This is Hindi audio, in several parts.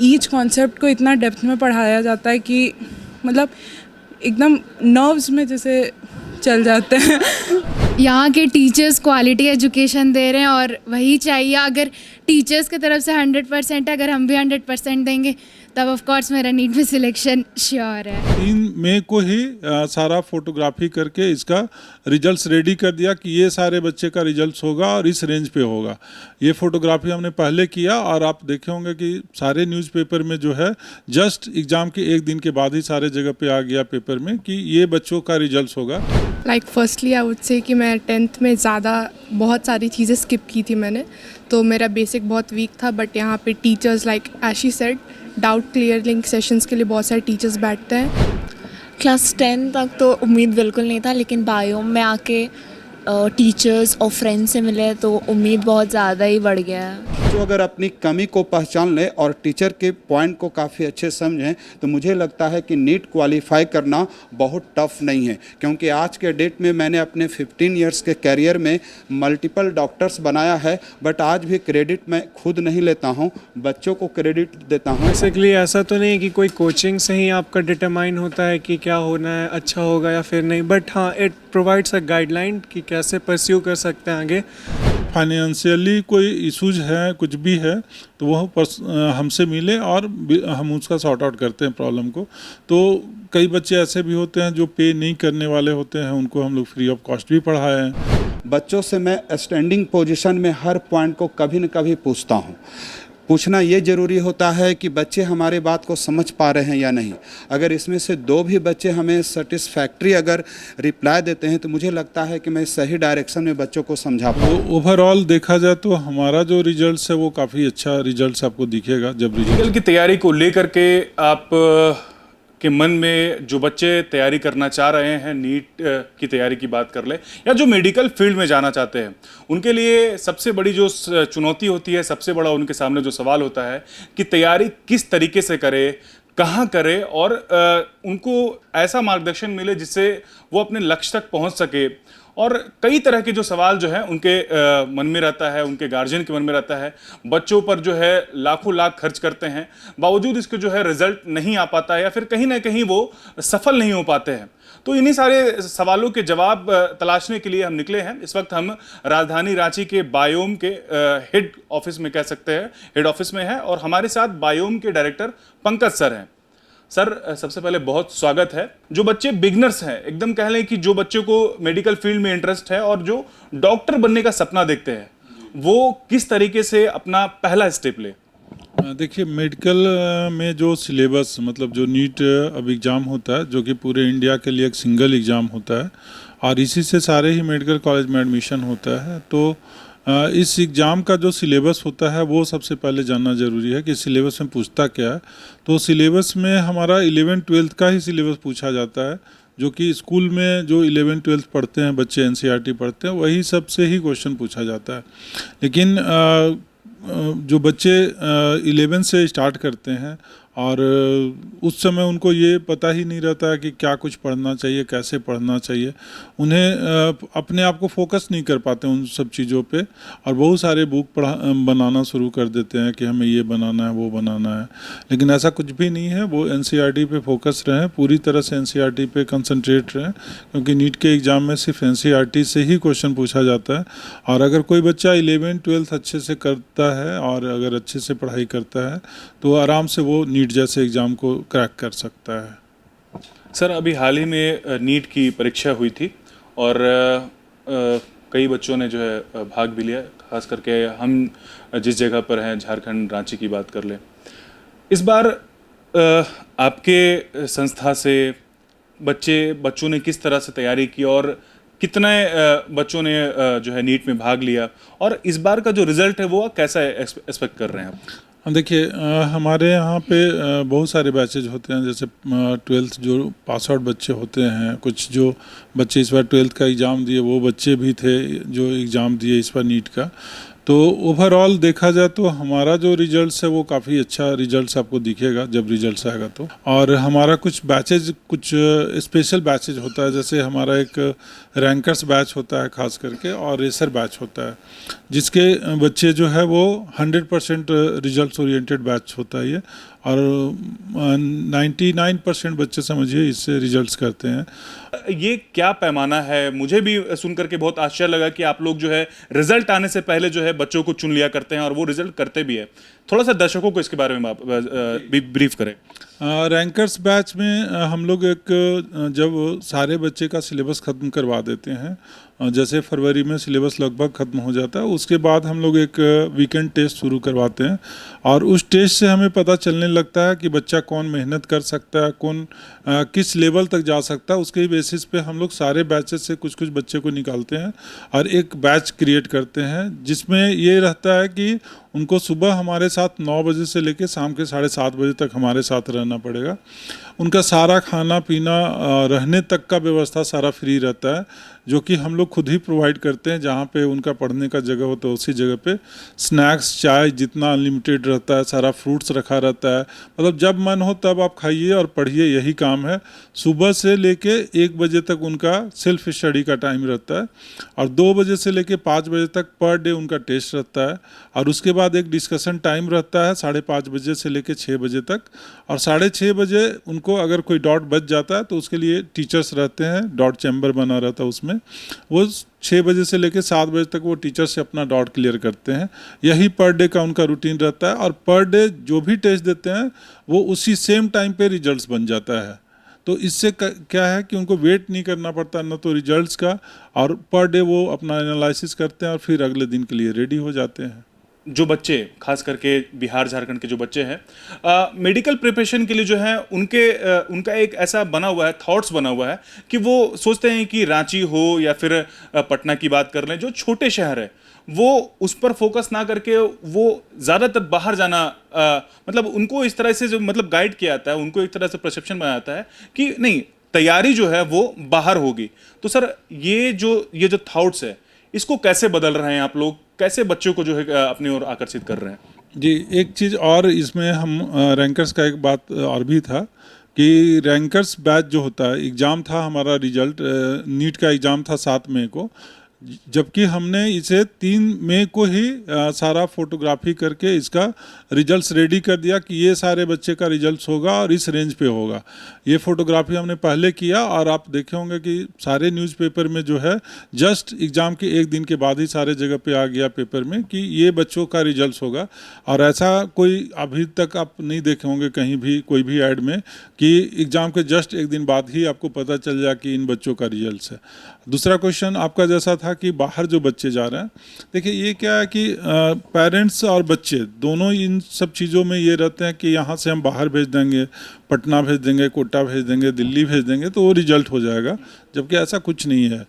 ईच कॉन्सेप्ट को इतना डेप्थ में पढ़ाया जाता है कि मतलब एकदम नर्व्स में जैसे चल जाते हैं। यहाँ के टीचर्स क्वालिटी एजुकेशन दे रहे हैं और वही चाहिए। अगर टीचर्स की तरफ से 100% है, अगर हम भी 100% देंगे तब ऑफ कोर्स मेरा नीट में सिलेक्शन श्योर है। 3 मई को ही सारा फोटोग्राफी करके इसका रिजल्ट्स रेडी कर दिया कि ये सारे बच्चे का रिजल्ट्स होगा और इस रेंज पे होगा। ये फोटोग्राफी हमने पहले किया और आप देखे होंगे कि सारे न्यूज़पेपर में जो है जस्ट एग्ज़ाम के 1 दिन के बाद ही सारे जगह पे आ गया पेपर में कि ये बच्चों का रिजल्ट्स होगा। फर्स्टली आई वुड से कि मैं 10th में बहुत सारी चीज़ें स्किप की थी मैंने, तो मेरा बेसिक बहुत वीक था। बट यहाँ पे teachers Ashi said doubt clearing sessions के लिए बहुत सारे टीचर्स बैठते हैं। क्लास 10 तक तो उम्मीद बिल्कुल नहीं था, लेकिन बायोम में आके टीचर्स और फ्रेंड्स से मिले तो उम्मीद बहुत ज़्यादा ही बढ़ गया है। जो अगर अपनी कमी को पहचान ले और टीचर के पॉइंट को काफ़ी अच्छे समझें तो मुझे लगता है कि नीट क्वालिफाई करना बहुत टफ नहीं है, क्योंकि आज के डेट में मैंने अपने 15 इयर्स के कैरियर में मल्टीपल डॉक्टर्स बनाया है। बट आज भी क्रेडिट मैं खुद नहीं लेता हूँ, बच्चों को क्रेडिट देता हूँ। बेसिकली ऐसा तो नहीं है कि कोई कोचिंग से ही आपका डिटरमाइन होता है कि क्या होना है, अच्छा होगा या फिर नहीं। बट हाँ, इट प्रोवाइड्स अ गाइडलाइन कि कैसे परस्यू कर सकते हैं आगे। फाइनेंशियली कोई इश्यूज है, कुछ भी है तो वह हमसे मिले और हम उसका सॉर्ट आउट करते हैं प्रॉब्लम को। तो कई बच्चे ऐसे भी होते हैं जो पे नहीं करने वाले होते हैं, उनको हम लोग फ्री ऑफ कॉस्ट भी पढ़ाए हैं। बच्चों से मैं स्टैंडिंग पोजीशन में हर पॉइंट को कभी न कभी पूछता हूँ। पूछना ये ज़रूरी होता है कि बच्चे हमारे बात को समझ पा रहे हैं या नहीं। अगर इसमें से 2 भी बच्चे हमें सेटिस्फैक्ट्री अगर रिप्लाई देते हैं तो मुझे लगता है कि मैं सही डायरेक्शन में बच्चों को समझा पाऊँ। ओवरऑल देखा जाए तो हमारा जो रिजल्ट्स है वो काफ़ी अच्छा रिजल्ट्स आपको दिखेगा। जब रिजल्ट की तैयारी को लेकर के आप के मन में जो बच्चे तैयारी करना चाह रहे हैं, नीट की तैयारी की बात कर ले या जो मेडिकल फील्ड में जाना चाहते हैं, उनके लिए सबसे बड़ी जो चुनौती होती है, सबसे बड़ा उनके सामने जो सवाल होता है कि तैयारी किस तरीके से करे, कहाँ करे और उनको ऐसा मार्गदर्शन मिले जिससे वो अपने लक्ष्य तक पहुँच सके। और कई तरह के जो सवाल जो है उनके मन में रहता है, उनके गार्जियन के मन में रहता है। बच्चों पर जो है लाखों लाख खर्च करते हैं, बावजूद इसके जो है रिजल्ट नहीं आ पाता है या फिर कहीं ना कहीं वो सफल नहीं हो पाते हैं। तो इन्हीं सारे सवालों के जवाब तलाशने के लिए हम निकले हैं। इस वक्त हम राजधानी रांची के बायोम के हेड ऑफिस में कह सकते हैं, हेड ऑफिस में है और हमारे साथ बायोम के डायरेक्टर पंकज सर हैं। सर, सबसे पहले बहुत स्वागत है। जो बच्चे बिगनर्स हैं, एकदम कह लें कि जो बच्चों को मेडिकल फील्ड में इंटरेस्ट है और जो डॉक्टर बनने का सपना देखते हैं, वो किस तरीके से अपना पहला स्टेप ले? देखिए, मेडिकल में जो सिलेबस मतलब जो नीट अब एग्ज़ाम होता है, जो कि पूरे इंडिया के लिए एक सिंगल एग्ज़ाम होता है और इसी से सारे ही मेडिकल कॉलेज में एडमिशन होता है। तो इस एग्ज़ाम का जो सिलेबस होता है वो सबसे पहले जानना ज़रूरी है कि सिलेबस में पूछता क्या है। तो सिलेबस में हमारा 11th-12th का ही सिलेबस पूछा जाता है, जो कि स्कूल में जो 11th-12th पढ़ते हैं बच्चे, एनसीईआरटी पढ़ते हैं, वही सबसे ही क्वेश्चन पूछा जाता है। लेकिन जो बच्चे 11 से स्टार्ट करते हैं और उस समय उनको ये पता ही नहीं रहता है कि क्या कुछ पढ़ना चाहिए, कैसे पढ़ना चाहिए। उन्हें अपने आप को फोकस नहीं कर पाते उन सब चीज़ों पे और बहुत सारे बुक बनाना शुरू कर देते हैं कि हमें ये बनाना है, वो बनाना है। लेकिन ऐसा कुछ भी नहीं है। वो एनसीईआरटी पे फोकस रहें, पूरी तरह से एनसीईआरटी पे कंसंट्रेट रहें, क्योंकि नीट के एग्ज़ाम में सिर्फ एनसीईआरटी से ही क्वेश्चन पूछा जाता है। और अगर कोई बच्चा 11th-12th अच्छे से करता है और अगर अच्छे से पढ़ाई करता है तो आराम से वो नीट जैसे एग्ज़ाम को क्रैक कर सकता है। सर, अभी हाल ही में नीट की परीक्षा हुई थी और कई बच्चों ने जो है भाग भी लिया। खास करके हम जिस जगह पर हैं, झारखंड, रांची की बात कर लें, इस बार आपके संस्था से बच्चों ने किस तरह से तैयारी की और कितने बच्चों ने जो है नीट में भाग लिया और इस बार का जो रिज़ल्ट है वो कैसा एक्सपेक्ट कर रहे हैं आप? देखिए, हमारे यहाँ पे बहुत सारे बैचेज होते हैं। जैसे 12th जो पास आउट बच्चे होते हैं, कुछ जो बच्चे इस बार 12th का एग्ज़ाम दिए वो बच्चे भी थे जो एग्ज़ाम दिए इस बार नीट का। तो ओवरऑल देखा जाए तो हमारा जो रिजल्ट्स है वो काफ़ी अच्छा रिजल्ट्स आपको दिखेगा जब रिजल्ट्स आएगा तो। और हमारा कुछ बैचेज, कुछ स्पेशल बैचेज होता है, जैसे हमारा एक रैंकर्स बैच होता है खास करके, और रेसर बैच होता है, जिसके बच्चे जो है वो 100% रिजल्ट्स ओरिएंटेड बैच होता है ये, और 99% बच्चे समझिए इससे रिजल्ट्स करते हैं। ये क्या पैमाना है? मुझे भी सुन करके बहुत आश्चर्य लगा कि आप लोग जो है रिजल्ट आने से पहले जो है बच्चों को चुन लिया करते हैं और वो रिजल्ट करते भी है। थोड़ा सा दर्शकों को इसके बारे में आप ब्रीफ करें। रैंकर्स बैच में हम लोग जब सारे बच्चे का सिलेबस ख़त्म करवा देते हैं, जैसे फरवरी में सिलेबस लगभग ख़त्म हो जाता है, उसके बाद हम लोग एक वीकेंड टेस्ट शुरू करवाते हैं, और उस टेस्ट से हमें पता चलने लगता है कि बच्चा कौन मेहनत कर सकता है, कौन किस लेवल तक जा सकता है। उसके बेसिस पे हम लोग सारे बैचेस से कुछ कुछ बच्चे को निकालते हैं और एक बैच क्रिएट करते हैं, जिसमें ये रहता है कि उनको सुबह हमारे साथ 9 बजे से लेकर शाम के 7:30 बजे तक हमारे साथ रहना पड़ेगा। उनका सारा खाना पीना, रहने तक का व्यवस्था सारा फ्री रहता है, जो कि हम लोग खुद ही प्रोवाइड करते हैं। जहाँ पे उनका पढ़ने का जगह होता है उसी जगह पे स्नैक्स, चाय जितना अनलिमिटेड रहता है, सारा फ्रूट्स रखा रहता है। मतलब जब मन हो तब आप खाइए और पढ़िए, यही काम है। सुबह से लेके 1 बजे तक उनका सेल्फ स्टडी का टाइम रहता है, और 2 बजे से लेके 5 बजे तक पर डे उनका टेस्ट रहता है, और उसके बाद एक डिस्कशन टाइम रहता है 5:30 बजे से लेके 6 बजे तक। और 6:30 बजे उनको अगर कोई डॉट बच जाता है तो उसके लिए टीचर्स रहते हैं, डॉट चैम्बर बना रहता है, उसमें वो 6 बजे से लेकर 7 बजे तक वो टीचर से अपना डॉट क्लियर करते हैं। यही पर डे का उनका रूटीन रहता है, और पर डे जो भी टेस्ट देते हैं वो उसी सेम टाइम पे रिजल्ट्स बन जाता है। तो इससे क्या है कि उनको वेट नहीं करना पड़ता न तो रिजल्ट्स का, और पर डे वो अपना एनालिसिस करते हैं और फिर अगले दिन के लिए रेडी हो जाते हैं। जो बच्चे, खास करके बिहार झारखंड के जो बच्चे हैं, मेडिकल प्रिपरेशन के लिए जो है उनका एक ऐसा बना हुआ है, थॉट्स बना हुआ है कि वो सोचते हैं कि रांची हो या फिर पटना की बात कर लें, जो छोटे शहर है वो उस पर फोकस ना करके वो ज़्यादातर बाहर जाना, मतलब उनको इस तरह से जो मतलब गाइड किया जाता है, उनको एक तरह से परसेप्शन बनाया जाता है कि नहीं, तैयारी जो है वो बाहर होगी। तो सर ये जो थॉट्स है, इसको कैसे बदल रहे हैं आप लोग? कैसे बच्चों को जो है अपनी ओर आकर्षित कर रहे हैं? जी, एक चीज़ और इसमें हम रैंकर्स का एक बात और भी था कि रैंकर्स बैच जो होता है, एग्ज़ाम था हमारा, रिजल्ट नीट का एग्ज़ाम था 7 मई को, जबकि हमने इसे 3 मई को ही सारा फोटोग्राफी करके इसका रिजल्ट्स रेडी कर दिया कि ये सारे बच्चे का रिजल्ट्स होगा और इस रेंज पे होगा। ये फोटोग्राफी हमने पहले किया, और आप देखे होंगे कि सारे न्यूज़पेपर में जो है जस्ट एग्ज़ाम के 1 दिन के बाद ही सारे जगह पे आ गया पेपर में कि ये बच्चों का रिजल्ट्स होगा। और ऐसा कोई अभी तक आप नहीं देखे होंगे कहीं भी, कोई भी ऐड में, कि एग्ज़ाम के जस्ट 1 दिन बाद ही आपको पता चल जाए कि इन बच्चों का रिजल्ट्स है। दूसरा क्वेश्चन आपका जैसा था कि बाहर जो बच्चे जा रहे हैं, देखिए ये क्या है कि पेरेंट्स और बच्चे दोनों इन सब चीज़ों में ये रहते हैं कि यहाँ से हम बाहर भेज देंगे, पटना भेज देंगे, कोटा भेज देंगे, दिल्ली भेज देंगे तो वो रिजल्ट हो जाएगा, जबकि ऐसा कुछ नहीं है।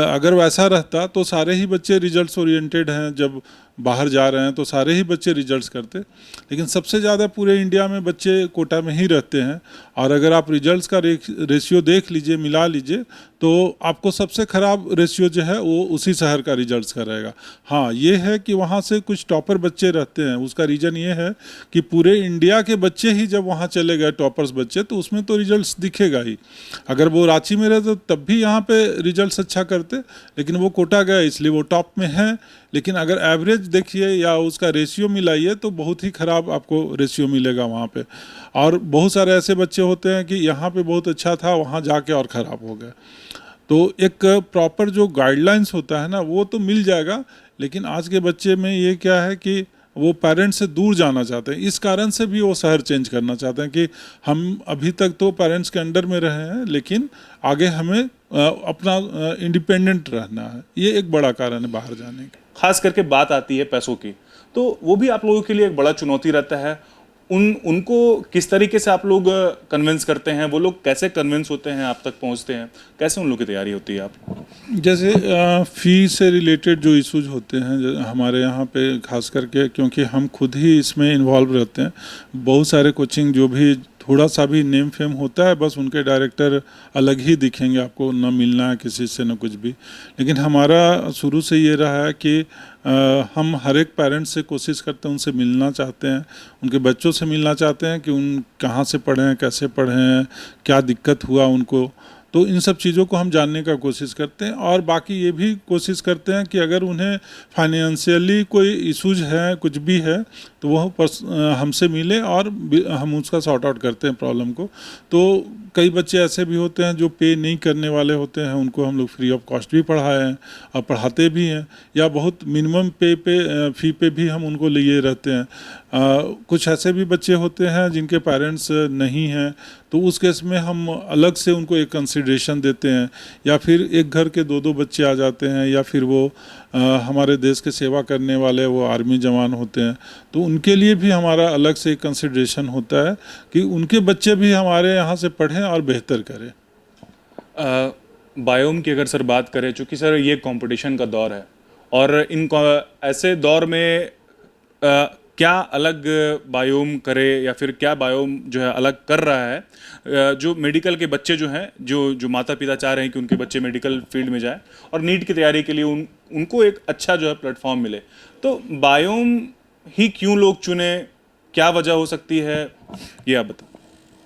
अगर वैसा रहता तो सारे ही बच्चे रिजल्ट्स ओरिएंटेड हैं, जब बाहर जा रहे हैं तो सारे ही बच्चे रिजल्ट्स करते। लेकिन सबसे ज़्यादा पूरे इंडिया में बच्चे कोटा में ही रहते हैं, और अगर आप रिजल्ट्स का रेशियो देख लीजिए, मिला लीजिए, तो आपको सबसे ख़राब रेशियो जो है वो उसी शहर का रिजल्ट्स का रहेगा। हाँ, ये है कि वहाँ से कुछ टॉपर बच्चे रहते हैं, उसका रीज़न ये है कि पूरे इंडिया के बच्चे ही जब वहाँ चले गए, टॉपर्स बच्चे, तो उसमें तो रिजल्ट्स दिखेगा ही। अगर वो रांची में रहते तब भी यहाँ पे रिजल्ट्स अच्छा करते, लेकिन वो कोटा गए इसलिए वो टॉप में है। लेकिन अगर एवरेज देखिए या उसका रेशियो मिलाइए तो बहुत ही ख़राब आपको रेशियो मिलेगा वहाँ पे। और बहुत सारे ऐसे बच्चे होते हैं कि यहाँ पे बहुत अच्छा था, वहाँ जाके और ख़राब हो गया। तो एक प्रॉपर जो गाइडलाइंस होता है ना, वो तो मिल जाएगा, लेकिन आज के बच्चे में ये क्या है कि वो पेरेंट्स से दूर जाना चाहते हैं। इस कारण से भी वो शहर चेंज करना चाहते हैं कि हम अभी तक तो पेरेंट्स के अंडर में रहे हैं, लेकिन आगे हमें अपना इंडिपेंडेंट रहना है। ये एक बड़ा कारण है बाहर जाने का। खास करके बात आती है पैसों की, तो वो भी आप लोगों के लिए एक बड़ा चुनौती रहता है। उनको किस तरीके से आप लोग कन्विंस करते हैं? वो लोग कैसे कन्विंस होते हैं, आप तक पहुंचते हैं? कैसे उन लोगों की तैयारी होती है आप? जैसे फ़ी से रिलेटेड जो इश्यूज होते हैं हमारे यहाँ पे, खास करके क्योंकि हम खुद ही इसमें इन्वॉल्व रहते हैं, बहुत सारे कोचिंग जो भी थोड़ा सा भी नेम फेम होता है बस उनके डायरेक्टर अलग ही दिखेंगे आपको, ना मिलना है किसी से ना कुछ भी। लेकिन हमारा शुरू से ये रहा है कि हम हर एक पेरेंट्स से कोशिश करते हैं, उनसे मिलना चाहते हैं, उनके बच्चों से मिलना चाहते हैं कि उन कहाँ से पढ़े हैं, कैसे पढ़े हैं, क्या दिक्कत हुआ उनको। तो इन सब चीज़ों को हम जानने का कोशिश करते हैं और बाकी ये भी कोशिश करते हैं कि अगर उन्हें फाइनेंशियली कोई इश्यूज है, कुछ भी है, तो वह हमसे मिले और हम उसका सॉर्ट आउट करते हैं प्रॉब्लम को। तो कई बच्चे ऐसे भी होते हैं जो पे नहीं करने वाले होते हैं, उनको हम लोग फ्री ऑफ कॉस्ट भी पढ़ाए हैं और पढ़ाते भी हैं, या बहुत मिनिमम फ़ी पे भी हम उनको लिए रहते हैं। कुछ ऐसे भी बच्चे होते हैं जिनके पेरेंट्स नहीं हैं, तो उस केस में हम अलग से उनको एक कंसिडरेशन देते हैं, या फिर एक घर के दो दो बच्चे आ जाते हैं, या फिर वो हमारे देश के सेवा करने वाले वो आर्मी जवान होते हैं, तो उनके लिए भी हमारा अलग से एक कंसिडरेशन होता है कि उनके बच्चे भी हमारे यहाँ से पढ़ें और बेहतर करें। बायोम की अगर सर बात करें, चूँकि सर ये कंपटीशन का दौर है और ऐसे दौर में क्या अलग बायोम करे या फिर क्या बायोम जो है अलग कर रहा है, जो मेडिकल के बच्चे जो हैं, जो माता पिता चाह रहे हैं कि उनके बच्चे मेडिकल फील्ड में जाएं और नीट की तैयारी के लिए उनको एक अच्छा जो है प्लेटफॉर्म मिले, तो बायोम ही क्यों लोग चुने, क्या वजह हो सकती है, ये आप बताओ।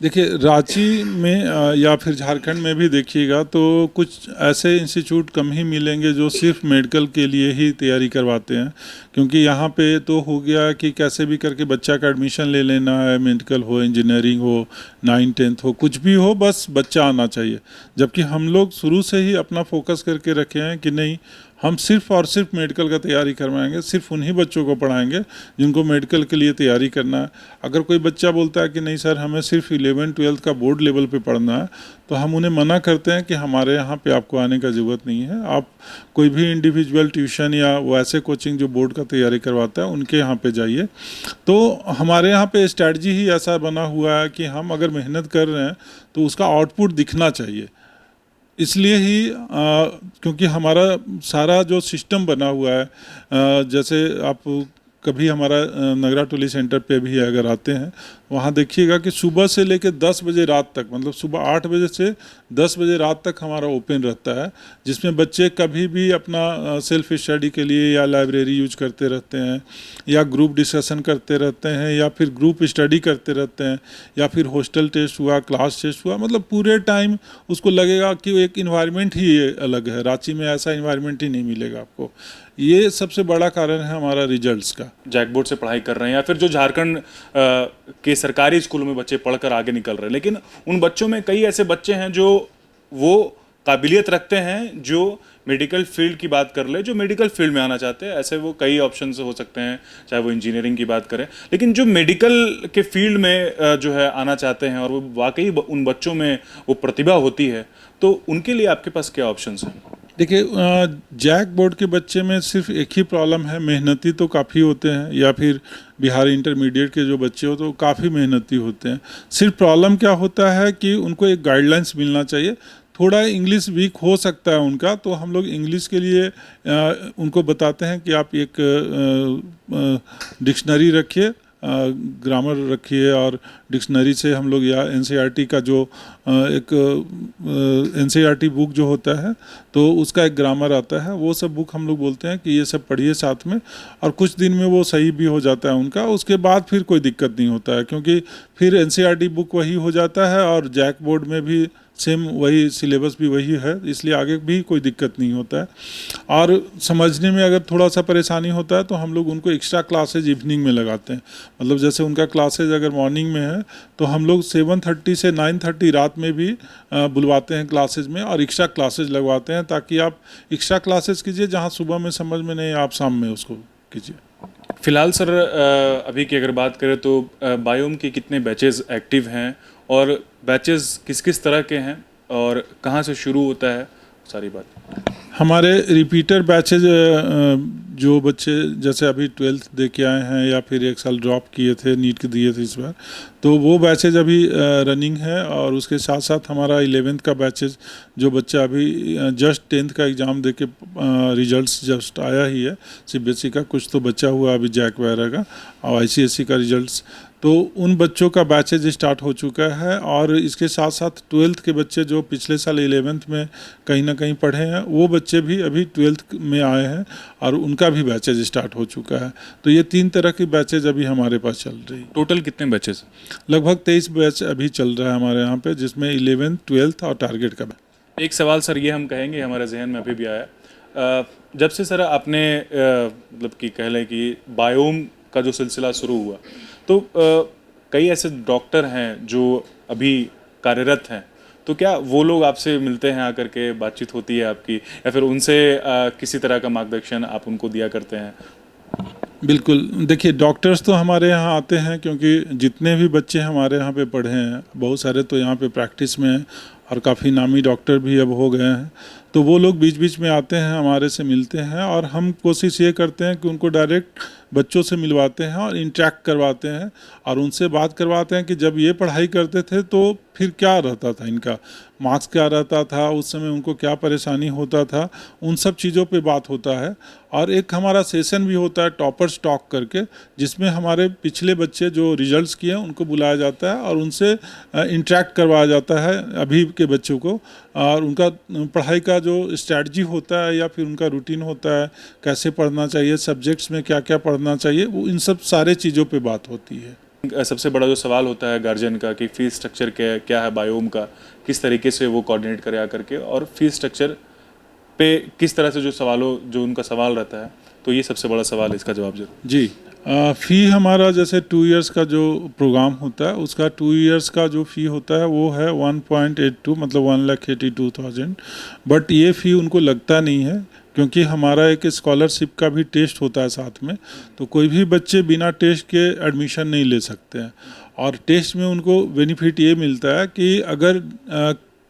देखिए, रांची में या फिर झारखंड में भी देखिएगा तो कुछ ऐसे इंस्टीट्यूट कम ही मिलेंगे जो सिर्फ मेडिकल के लिए ही तैयारी करवाते हैं, क्योंकि यहाँ पे तो हो गया कि कैसे भी करके बच्चा का एडमिशन ले लेना है, मेडिकल हो, इंजीनियरिंग हो, 9th-10th हो, कुछ भी हो, बस बच्चा आना चाहिए। जबकि हम लोग शुरू से ही अपना फोकस करके रखे हैं कि नहीं, हम सिर्फ और सिर्फ मेडिकल का तैयारी करवाएंगे, सिर्फ उन्हीं बच्चों को पढ़ाएंगे जिनको मेडिकल के लिए तैयारी करना है। अगर कोई बच्चा बोलता है कि नहीं सर हमें सिर्फ 11th-12th का बोर्ड लेवल पे पढ़ना है, तो हम उन्हें मना करते हैं कि हमारे यहाँ पे आपको आने का ज़रूरत नहीं है, आप कोई भी इंडिविजुअल ट्यूशन या वो ऐसे कोचिंग जो बोर्ड का तैयारी करवाता है उनके यहाँ पे जाइए। तो हमारे यहाँ पे स्ट्रैटेजी ही ऐसा बना हुआ है कि हम अगर मेहनत कर रहे हैं तो उसका आउटपुट दिखना चाहिए। इसलिए ही क्योंकि हमारा सारा जो सिस्टम बना हुआ है, जैसे आप कभी हमारा नगरा टोली सेंटर पे भी अगर आते हैं, वहाँ देखिएगा कि सुबह से लेकर 10 बजे रात तक, मतलब सुबह 8 बजे से 10 बजे रात तक हमारा ओपन रहता है, जिसमें बच्चे कभी भी अपना सेल्फ स्टडी के लिए या लाइब्रेरी यूज करते रहते हैं, या ग्रुप डिस्कशन करते रहते हैं, या फिर ग्रुप स्टडी करते रहते हैं, या फिर हॉस्टल टेस्ट हुआ, क्लास टेस्ट हुआ, मतलब पूरे टाइम उसको लगेगा कि एक इन्वायरमेंट ही अलग है। रांची में ऐसा इन्वायरमेंट ही नहीं मिलेगा आपको। ये सबसे बड़ा कारण है हमारा रिजल्ट्स का। जैक बोर्ड से पढ़ाई कर रहे हैं या फिर जो झारखंड के सरकारी स्कूलों में बच्चे पढ़कर आगे निकल रहे हैं, लेकिन उन बच्चों में कई ऐसे बच्चे हैं जो वो काबिलियत रखते हैं, जो मेडिकल फील्ड की बात कर ले, जो मेडिकल फील्ड में आना चाहते हैं। ऐसे वो कई ऑप्शंस हो सकते हैं, चाहे वो इंजीनियरिंग की बात करें, लेकिन जो मेडिकल के फील्ड में जो है आना चाहते हैं और वो वाकई उन बच्चों में वो प्रतिभा होती है, तो उनके लिए आपके पास क्या ऑप्शंस हैं? देखिए, जैक बोर्ड के बच्चे में सिर्फ एक ही प्रॉब्लम है, मेहनती तो काफ़ी होते हैं, या फिर बिहार इंटरमीडिएट के जो बच्चे हो तो काफ़ी मेहनती होते हैं। सिर्फ प्रॉब्लम क्या होता है कि उनको एक गाइडलाइंस मिलना चाहिए। थोड़ा इंग्लिश वीक हो सकता है उनका, तो हम लोग इंग्लिश के लिए उनको बताते हैं कि आप एक डिक्शनरी रखिए, ग्रामर रखिए, और डिक्शनरी से हम लोग, या एनसीईआरटी का जो एक एनसीईआरटी बुक जो होता है तो उसका एक ग्रामर आता है, वो सब बुक हम लोग बोलते हैं कि ये सब पढ़िए साथ में, और कुछ दिन में वो सही भी हो जाता है उनका। उसके बाद फिर कोई दिक्कत नहीं होता है, क्योंकि फिर एनसीईआरटी बुक वही हो जाता है और जैक बोर्ड में भी सेम वही सिलेबस भी वही है, इसलिए आगे भी कोई दिक्कत नहीं होता है। और समझने में अगर थोड़ा सा परेशानी होता है तो हम लोग उनको एक्स्ट्रा क्लासेज इवनिंग में लगाते हैं। मतलब जैसे उनका क्लासेज अगर मॉर्निंग में है तो हम लोग 7:30 से 9:30 रात में भी बुलवाते हैं क्लासेज में, और एक्स्ट्रा क्लासेज लगवाते हैं, ताकि आप एक्स्ट्रा क्लासेज कीजिए, जहाँ सुबह में समझ में नहीं आप शाम में उसको कीजिए। फिलहाल सर अभी की अगर बात करें तो बायोम के कितने बैचेस एक्टिव हैं और बैचेस किस किस तरह के हैं और कहाँ से शुरू होता है, सारी बात। हमारे रिपीटर बैचेज जो बच्चे जैसे अभी 12th दे के आए हैं या फिर एक साल ड्रॉप किए थे, नीट के दिए थे इस बार, तो वो बैचेज अभी रनिंग है। और उसके साथ साथ हमारा 11th का बैचेज, जो बच्चा अभी जस्ट 10th का एग्ज़ाम दे के रिजल्ट्स जस्ट आया ही है, सीबीएसई का कुछ तो बचा हुआ अभी जैक वगैरह का, और आईसीएसई का रिजल्ट्स, तो उन बच्चों का बैचेज स्टार्ट हो चुका है और इसके साथ साथ 12th के बच्चे जो पिछले साल 11th में कहीं ना कहीं पढ़े हैं वो बच्चे भी अभी 12th में आए हैं और उनका भी बैचेज स्टार्ट हो चुका है। तो ये 3 तरह की बैचेज अभी हमारे पास चल रही है। टोटल कितने बैचेस? लगभग 23 बैच अभी चल रहा है हमारे यहाँ पे, जिसमें 11th 12th और टारगेट का। एक सवाल सर ये हम कहेंगे हमारे जहन में अभी भी आया, जब से सर आपने मतलब कि कह लें कि बायोम का जो सिलसिला शुरू हुआ तो कई ऐसे डॉक्टर हैं जो अभी कार्यरत हैं, तो क्या वो लोग आपसे मिलते हैं आकर के, बातचीत होती है आपकी, या फिर उनसे किसी तरह का मार्गदर्शन आप उनको दिया करते हैं? बिल्कुल, देखिए डॉक्टर्स तो हमारे यहाँ आते हैं क्योंकि जितने भी बच्चे हमारे यहाँ पे पढ़े हैं बहुत सारे तो यहाँ पे प्रैक्टिस में हैं और काफ़ी नामी डॉक्टर भी अब हो गए हैं, तो वो लोग बीच बीच में आते हैं, हमारे से मिलते हैं और हम कोशिश ये करते हैं कि उनको डायरेक्ट बच्चों से मिलवाते हैं और इंटरेक्ट करवाते हैं और उनसे बात करवाते हैं कि जब ये पढ़ाई करते थे तो फिर क्या रहता था, इनका मार्क्स क्या रहता था, उस समय उनको क्या परेशानी होता था, उन सब चीज़ों पे बात होता है। और एक हमारा सेशन भी होता है टॉपर्स टॉक करके, जिसमें हमारे पिछले बच्चे जो रिजल्ट्स किए हैं उनको बुलाया जाता है और उनसे इंटरेक्ट करवाया जाता है अभी के बच्चों को, और उनका पढ़ाई का जो स्ट्रैटेजी होता है या फिर उनका रूटीन होता है, कैसे पढ़ना चाहिए, सब्जेक्ट्स में क्या क्या पढ़ना चाहिए, वो इन सब सारे चीज़ों पे बात होती है। सबसे बड़ा जो सवाल होता है गार्जियन का कि फीस स्ट्रक्चर क्या है बायोम का, किस तरीके से वो कोऑर्डिनेट करे आकर के, और फीस स्ट्रक्चर पे किस तरह से जो उनका सवाल रहता है, तो ये सबसे बड़ा सवाल है, इसका जवाब जरूर। जी, फ़ी हमारा जैसे 2 इयर्स का जो प्रोग्राम होता है उसका 2 इयर्स का जो फ़ी होता है वो है 1.82 मतलब 1,82,000, बट ये फ़ी उनको लगता नहीं है क्योंकि हमारा एक स्कॉलरशिप का भी टेस्ट होता है साथ में, तो कोई भी बच्चे बिना टेस्ट के एडमिशन नहीं ले सकते हैं। और टेस्ट में उनको बेनिफिट ये मिलता है कि अगर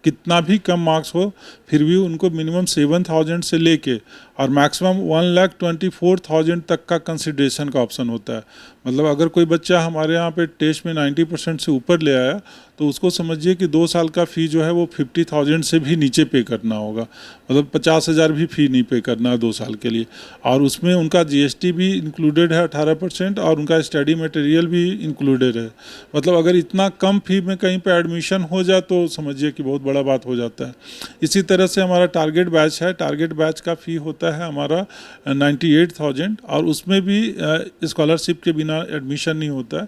कितना भी कम मार्क्स हो फिर भी उनको मिनिमम 7,000 से लेके और मैक्सिमम 1,24,000 तक का कंसिडरेशन का ऑप्शन होता है। मतलब अगर कोई बच्चा हमारे यहाँ पे टेस्ट में 90% से ऊपर ले आया तो उसको समझिए कि 2 साल का फ़ी जो है वो 50,000 से भी नीचे पे करना होगा, मतलब 50,000 भी फ़ी नहीं पे करना है 2 साल के लिए। और उसमें उनका GST भी इंक्लूडेड है 18% और उनका स्टडी मटेरियल भी इंक्लूडेड है। मतलब अगर इतना कम फ़ी में कहीं पे एडमिशन हो जाए तो समझिए कि बहुत बड़ा बात हो जाता है। इसी तरह से हमारा टारगेट बैच है, टारगेट बैच का फ़ी होता है हमारा 98,000 और उसमें भी स्कॉलरशिप के बिना एडमिशन नहीं होता है।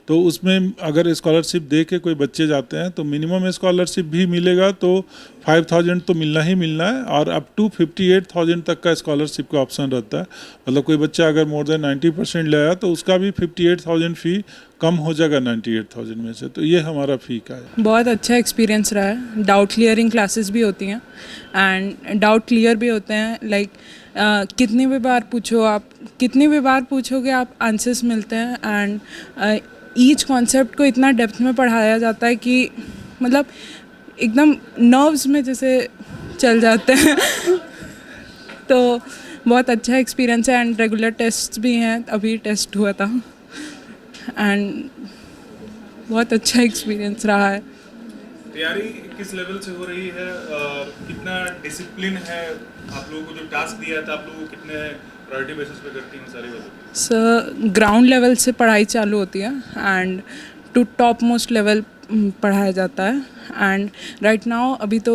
तो उसमें अगर स्कॉलरशिप दे के कोई बच्चे जाते हैं तो मिनिमम स्कॉलरशिप भी मिलेगा तो 5,000 तो मिलना ही मिलना है और अप टू 58,000 तक का स्कॉलरशिप का ऑप्शन रहता है। मतलब कोई बच्चा अगर मोर देन 90% ले आया तो उसका भी 58,000 फ़ी कम हो जाएगा 98,000 में से। तो ये हमारा फ़ी का है। बहुत अच्छा एक्सपीरियंस रहा है। डाउट क्लियरिंग क्लासेस भी होती हैं एंड डाउट क्लियर भी होते हैं। लाइक कितनी भी बार पूछो आप, कितनी भी बार पूछोगे आप, आंसर्स मिलते हैं एंड ईच कॉन्सेप्ट को इतना डेप्थ में पढ़ाया जाता है कि मतलब एकदम नर्व्स में जैसे चल जाते हैं तो बहुत अच्छा एक्सपीरियंस है एंड रेगुलर टेस्ट भी हैं, अभी टेस्ट हुआ था एंड बहुत अच्छा एक्सपीरियंस रहा है। तैयारी किस लेवल से हो रही है, कितना डिसिप्लिन है, आप लोगों को जो टास्क दिया था आप लोगों को कितने प्रायोरिटी बेसिस पे करती हैं सारी बातें? सर ग्राउंड लेवल से पढ़ाई चालू होती है and to top most level पढ़ाया जाता है एंड राइट नाउ अभी तो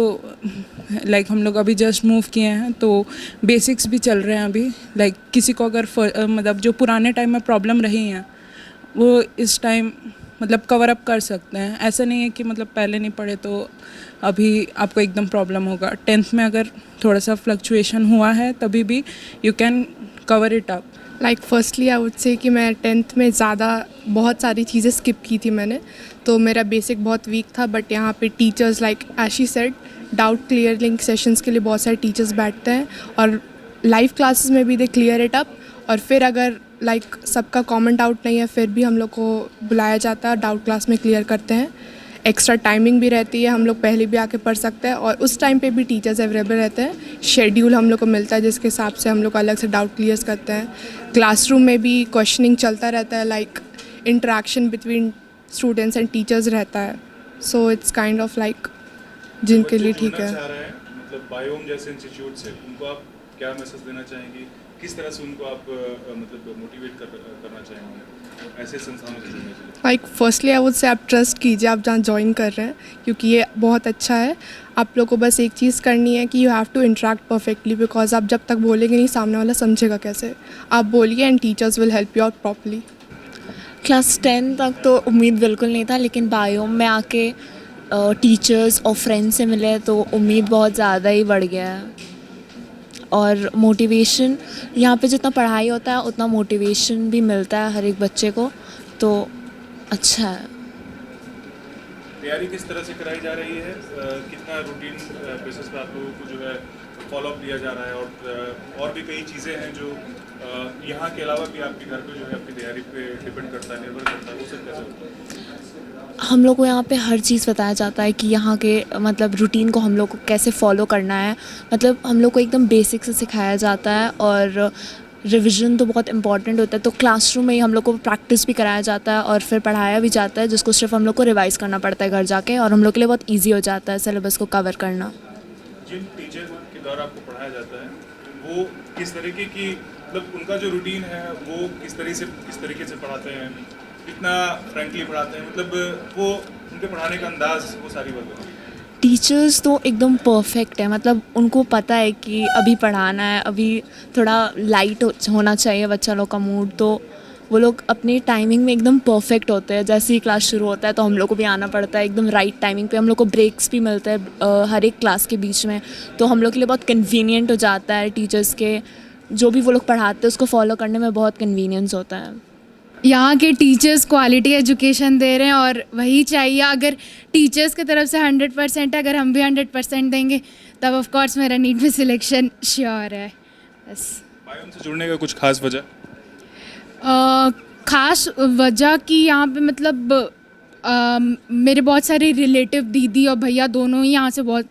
लाइक हम लोग अभी जस्ट मूव किए हैं तो बेसिक्स भी चल रहे हैं अभी। लाइक किसी को अगर मतलब जो पुराने टाइम में प्रॉब्लम रही हैं वो इस टाइम मतलब कवर अप कर सकते हैं। ऐसा नहीं है कि मतलब पहले नहीं पढ़े तो अभी आपको एकदम प्रॉब्लम होगा। 10th में अगर थोड़ा सा फ्लक्चुएशन हुआ है तभी भी you can cover it up. Like firstly I would say कि मैं 10th में बहुत सारी चीज़ें स्किप की थी मैंने, तो मेरा बेसिक बहुत वीक था। बट यहाँ पे teachers like Ashi said doubt clearing sessions के लिए बहुत सारे टीचर्स बैठते हैं और लाइव क्लासेस में भी दे क्लियर इट अप। और फिर अगर लाइक सबका कॉमन डाउट नहीं है फिर भी हम लोग को बुलाया जाता है, डाउट क्लास में क्लियर करते हैं। एक्स्ट्रा टाइमिंग भी रहती है, हम लोग पहले भी आके पढ़ सकते हैं और उस टाइम पे भी टीचर्स अवेलेबल रहते हैं। शेड्यूल हम लोग को मिलता है जिसके हिसाब से हम लोग अलग से डाउट क्लियर करते हैं। क्लासरूम में भी क्वेश्चनिंग चलता रहता है, like interaction between students and teachers रहता है। So it's kind of like जिनके लिए ठीक है। मतलब बायोम जैसे इंस्टीट्यूट से उनको आप क्या मैसेज देना चाहेंगी, किस तरह से उनको आप मतलब मोटिवेट करना चाहेंगे ऐसे संस्थानों से जुड़ने के लिए? Like firstly I would say आप ट्रस्ट कीजिए आप जहाँ ज्वाइन कर रहे हैं, क्योंकि ये बहुत अच्छा है। आप लोग को बस एक चीज़ करनी है कि you have to interact perfectly, because आप जब तक बोलेंगे नहीं सामने वाला समझेगा कैसे। आप बोलिए and teachers will help you out properly. Class 10 तक तो उम्मीद बिल्कुल नहीं था, लेकिन बायो में आके टीचर्स और फ्रेंड्स से मिले तो उम्मीद बहुत ज़्यादा ही बढ़ गया है। और मोटिवेशन यहाँ पे जितना पढ़ाई होता है उतना मोटिवेशन भी मिलता है हर एक बच्चे को, तो अच्छा है। तैयारी किस तरह से कराई जा रही है? कितना रूटीन बेसिस पे आप लोगों को जो है फॉलो अप दिया जा रहा है? और भी कई चीज़ें हैं जो यहाँ के अलावा भी आपके घर पे जो है अपनी तैयारी पे डिपेंड करता है, निर्भर करता है, वो सब कैसे होता है? हम लोग को यहाँ पे हर चीज़ बताया जाता है कि यहाँ के मतलब रूटीन को हम लोग को कैसे फॉलो करना है। मतलब हम लोग को एकदम बेसिक से सिखाया जाता है, और रिवीजन तो बहुत इंपॉर्टेंट होता है। तो क्लासरूम में ही हम लोग को प्रैक्टिस भी कराया जाता है और फिर पढ़ाया भी जाता है, जिसको सिर्फ हम लोग को रिवाइज़ करना पड़ता है घर जाके, और हम लोग के लिए बहुत ईजी हो जाता है सिलेबस को कवर करना। जिन टीचर के द्वारा आपको पढ़ाया जाता है वो किस तरीके की, मतलब उनका जो रूटीन है वो किस तरीके से पढ़ाते हैं, कितना फ्रैंकली पढ़ाते हैं, मतलब वो उनके पढ़ाने का अंदाज, वो सारी बातें? टीचर्स तो एकदम परफेक्ट है। मतलब उनको पता है कि अभी पढ़ाना है, अभी थोड़ा लाइट होना चाहिए बच्चा लोग का मूड, तो वो लोग अपने टाइमिंग में एकदम परफेक्ट होते हैं। जैसे ही क्लास शुरू होता है तो हम लोग को भी आना पड़ता है एकदम राइट टाइमिंग पे। हम लोग को ब्रेक्स भी मिलते हैं हर एक क्लास के बीच में, तो हम लोग के लिए बहुत कन्वीनियंट हो जाता है। टीचर्स के जो भी वो लोग पढ़ाते हैं उसको फॉलो करने में बहुत कन्वीनियंस होता है। यहाँ के टीचर्स क्वालिटी एजुकेशन दे रहे हैं और वही चाहिए। अगर टीचर्स की तरफ से 100% है, अगर हम भी 100% देंगे तब ऑफ कोर्स मेरा नीट में सिलेक्शन श्योर है। बस बायोम से जुड़ने का कुछ खास वजह? ख़ास वजह कि यहाँ पे मतलब मेरे बहुत सारे रिलेटिव दीदी और भैया दोनों ही यहाँ से बहुत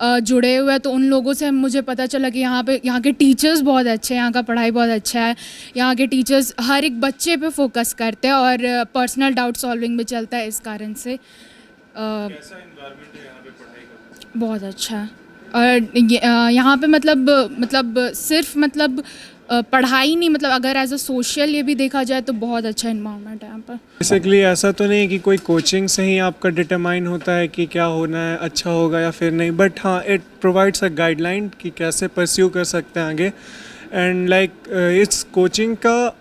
जुड़े हुए हैं, तो उन लोगों से मुझे पता चला कि यहाँ के टीचर्स बहुत अच्छे हैं, यहाँ का पढ़ाई बहुत अच्छा है। यहाँ के टीचर्स हर एक बच्चे पे फोकस करते हैं और पर्सनल डाउट सॉल्विंग भी चलता है। इस कारण से कैसा एनवायरनमेंट है यहाँ पे पढ़ाई का? बहुत अच्छा है। और यहाँ पे मतलब सिर्फ मतलब पढ़ाई नहीं, मतलब अगर एज अ सोशल ये भी देखा जाए तो बहुत अच्छा इन्वायरमेंट है यहाँ पर। बेसिकली ऐसा तो नहीं है कि कोई कोचिंग से ही आपका डिटरमाइन होता है कि क्या होना है, अच्छा होगा या फिर नहीं, बट हाँ इट प्रोवाइड्स अ गाइडलाइन कि कैसे परस्यू कर सकते हैं आगे। एंड लाइक इस कोचिंग का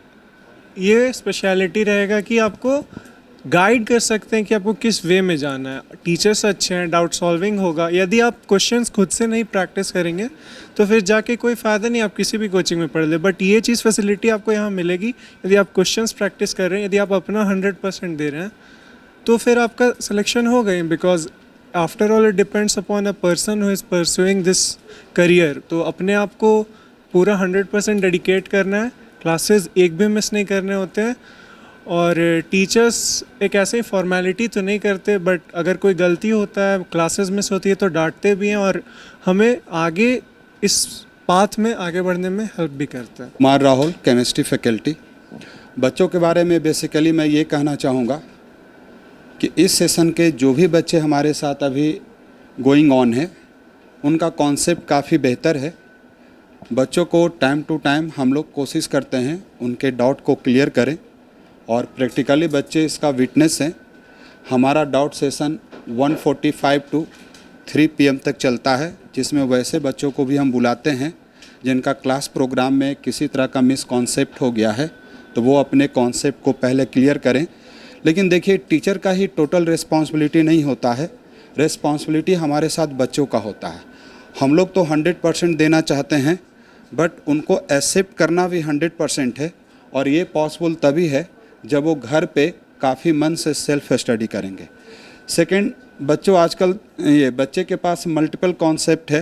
ये स्पेशलिटी रहेगा कि आपको गाइड कर सकते हैं कि आपको किस वे में जाना है। टीचर्स अच्छे हैं, डाउट सॉल्विंग होगा। यदि आप क्वेश्चंस खुद से नहीं प्रैक्टिस करेंगे तो फिर जाके कोई फ़ायदा नहीं आप किसी भी कोचिंग में पढ़ ले। बट ये चीज़ फैसिलिटी आपको यहाँ मिलेगी यदि आप क्वेश्चंस प्रैक्टिस कर रहे हैं, यदि आप अपना 100% दे रहे हैं तो फिर आपका सिलेक्शन हो गई। Because after all it depends upon a person who is pursuing this career. तो अपने आप को पूरा 100% डेडिकेट करना है, क्लासेस एक भी मिस नहीं करने होते हैं। और टीचर्स एक ऐसे फॉर्मेलिटी तो नहीं करते, बट अगर कोई गलती होता है, क्लासेस मिस होती है तो डांटते भी हैं और हमें आगे इस पाथ में आगे बढ़ने में हेल्प भी करते हैं। Kumar Rahul, chemistry faculty. बच्चों के बारे में बेसिकली मैं ये कहना चाहूँगा कि इस सेशन के जो भी बच्चे हमारे साथ अभी गोइंग ऑन है उनका कॉन्सेप्ट काफ़ी बेहतर है। बच्चों को टाइम टू टाइम हम लोग कोशिश करते हैं उनके डाउट को क्लियर करें, और प्रैक्टिकली बच्चे इसका विटनेस हैं। हमारा डाउट सेशन 1:45 to 3 PM तक चलता है, जिसमें वैसे बच्चों को भी हम बुलाते हैं जिनका क्लास प्रोग्राम में किसी तरह का मिसकॉन्सेप्ट हो गया है, तो वो अपने कॉन्सेप्ट को पहले क्लियर करें। लेकिन देखिए, टीचर का ही टोटल रिस्पॉन्सिबिलिटी नहीं होता है, रिस्पॉन्सिबिलिटी हमारे साथ बच्चों का होता है। हम लोग तो 100% देना चाहते हैं, बट उनको एक्सेप्ट करना भी 100% है, और ये पॉसिबल तभी है जब वो घर पे काफ़ी मन से सेल्फ स्टडी करेंगे। सेकंड, बच्चों आजकल ये बच्चे के पास मल्टीपल कॉन्सेप्ट है,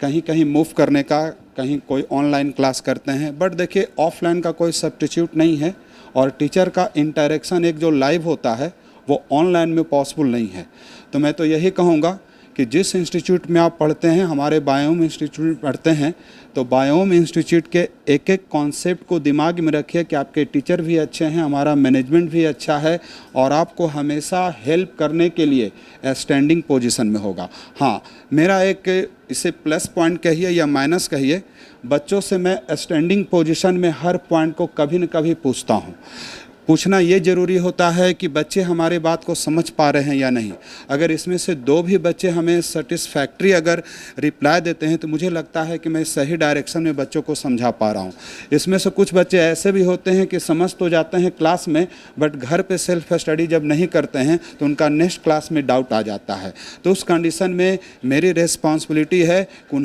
कहीं कहीं मूव करने का, कहीं कोई ऑनलाइन क्लास करते हैं, बट देखिए ऑफलाइन का कोई सब्स्टिट्यूट नहीं है, और टीचर का इंटरेक्शन एक जो लाइव होता है वो ऑनलाइन में पॉसिबल नहीं है। तो मैं तो यही कहूँगा कि जिस इंस्टीट्यूट में आप पढ़ते हैं, हमारे बायोम इंस्टीट्यूट में पढ़ते हैं, तो बायोम इंस्टीट्यूट के एक एक कॉन्सेप्ट को दिमाग में रखिए कि आपके टीचर भी अच्छे हैं, हमारा मैनेजमेंट भी अच्छा है और आपको हमेशा हेल्प करने के लिए स्टैंडिंग पोजीशन में होगा। हाँ, मेरा एक इसे प्लस पॉइंट कहिए या माइनस कहिए, बच्चों से मैं स्टैंडिंग पोजीशन में हर पॉइंट को कभी न कभी पूछता हूँ। पूछना ये ज़रूरी होता है कि बच्चे हमारे बात को समझ पा रहे हैं या नहीं। अगर इसमें से 2 भी बच्चे हमें सेटिस्फैक्ट्री अगर रिप्लाई देते हैं तो मुझे लगता है कि मैं सही डायरेक्शन में बच्चों को समझा पा रहा हूँ। इसमें से कुछ बच्चे ऐसे भी होते हैं कि समझ तो जाते हैं क्लास में, बट घर पे सेल्फ स्टडी जब नहीं करते हैं तो उनका नेक्स्ट क्लास में डाउट आ जाता है। तो उस कंडीशन में मेरी रिस्पॉन्सिबिलिटी है कि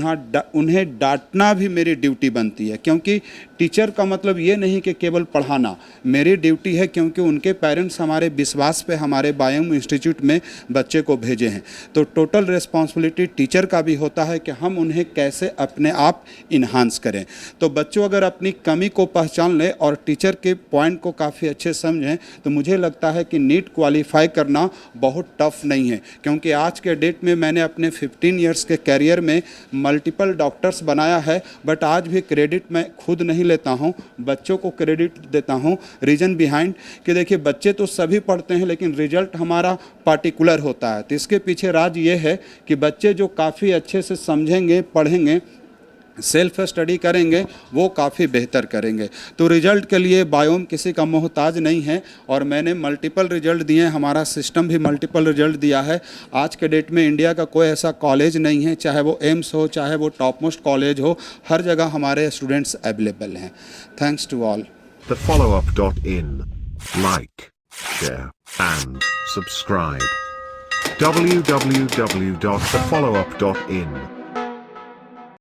उन्हें डांटना भी मेरी ड्यूटी बनती है, क्योंकि टीचर का मतलब ये नहीं कि केवल पढ़ाना, मेरी ड्यूटी है, क्योंकि उनके पेरेंट्स हमारे विश्वास पे हमारे बायोम इंस्टीट्यूट में बच्चे को भेजे हैं। तो टोटल रिस्पॉन्सिबिलिटी टीचर का भी होता है कि हम उन्हें कैसे अपने आप इन्हांस करें। तो बच्चों अगर अपनी कमी को पहचान लें और टीचर के पॉइंट को काफ़ी अच्छे समझें तो मुझे लगता है कि नीट क्वालिफाई करना बहुत टफ नहीं है, क्योंकि आज के डेट में मैंने अपने 15 ईयर्स के कैरियर में मल्टीपल डॉक्टर्स बनाया है, बट आज भी क्रेडिट मैं खुद नहीं लेता हूँ, बच्चों को क्रेडिट देता हूँ। रीज़न बिहाइंड कि देखिए, बच्चे तो सभी पढ़ते हैं लेकिन रिजल्ट हमारा पार्टिकुलर होता है। तो इसके पीछे राज ये है कि बच्चे जो काफ़ी अच्छे से समझेंगे, पढ़ेंगे, सेल्फ स्टडी करेंगे, वो काफ़ी बेहतर करेंगे। तो रिजल्ट के लिए बायोम किसी का मोहताज नहीं है और मैंने मल्टीपल रिजल्ट दिए हैं, हमारा सिस्टम भी मल्टीपल रिजल्ट दिया है। आज के डेट में इंडिया का कोई ऐसा कॉलेज नहीं है, चाहे वो एम्स हो, चाहे वो टॉप मोस्ट कॉलेज हो, हर जगह हमारे स्टूडेंट्स अवेलेबल हैं। Thanks to all. TheFollowUp.in. Like, share, and subscribe. www.thefollowup.in